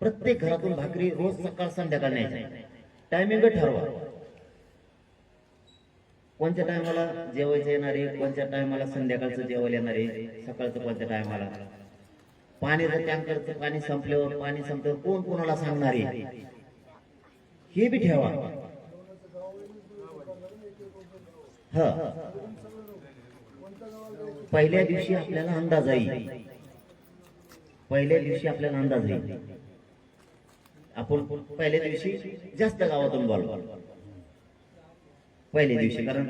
प्रत्येक घरातून भाकरी रोज सकाळ संध्याकाळ न्यायची, टायमिंग ठरवा. कोणत्या टायमाला जेवायचं येणारे, कोणत्या टायमाला संध्याकाळचं जेवायला येणारे, सकाळचं कोणत्या टायमाला. पाण्याचं टँकरचं पाणी संपल्यावर, पाणी संपल्यावर कोण कोणाला सांगणार आहे हे बी ठेवा. पहिल्या दिवशी आपल्याला अंदाज येईल, पहिल्या दिवशी आपल्याला अंदाज येईल. आपण पहिल्या दिवशी जास्त गावातून बोलवा पहिल्या दिवशी, कारण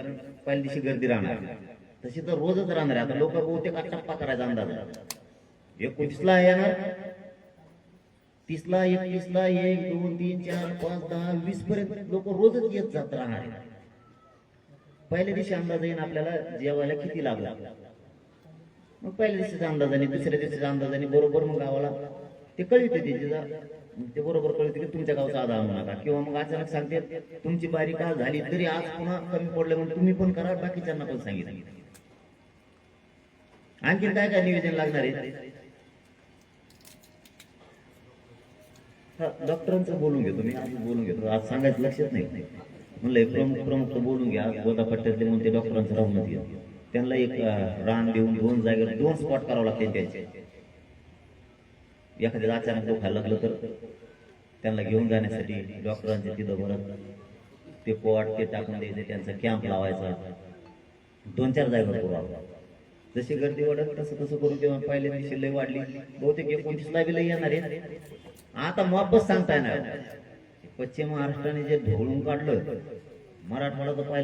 पहिल्या दिवशी गर्दी राहणार. तशी तर रोजच राहणार आहे. आता लोक बहुतेक टप्पा करायचा अंदाज आहे. 29ला येणार, 30ला, 31ला, 1, 2, 3, 4, 5, 10, 20 पर्यंत लोक रोजच येत जात राहणार आहे. पहिल्या दिवशी अंदाज येईन आपल्याला जेवायला किती लागला. मग पहिल्या दिवशीचा अंदाजाने, दुसऱ्या दिवशीचा अंदाजाने बरोबर मग गावाला ते कळते. ते बरोबर कळते की तुमच्या गावचा आधार आणू नका. किंवा मग अचानक सांगते तुमची बारी काल झाली तरी आज पुन्हा कमी पडलं म्हणून तुम्ही पण करा, बाकीच्यांना पण सांगितलं. आणखी काय काय निवेदन लागणार आहे. डॉक्टरांचं बोलून घेतो मी, बोलून घेतो. आज सांगायचं लक्षात नाही म्हणलं प्रमुख बोलून घ्या. गोदा पट्ट्यातले म्हणून ते डॉक्टरांचं राहून घ्या. त्यांना एक रान देऊन 2 जागेवर 2 स्पॉट करावं लागते त्यांचे. एखाद्याला अचानक दुखायला लागलं तर त्यांना घेऊन जाण्यासाठी डॉक्टरांचे तिथं भरत ते पॉट ते टाकून द्यायचे, त्यांचा कॅम्प लावायचा. 2-4 जागेवर पुरवावा. जशी गर्दी वाढत तसं तसं करून तेव्हा पहिल्या दिवशी लय वाढली. बहुतेक 29ला बी लय येणार आहे. आता वापस सांगता येणार. पश्चिम महाराष्ट्राने जे ढोळून काढलं, मराठवाडा तर पाहिलं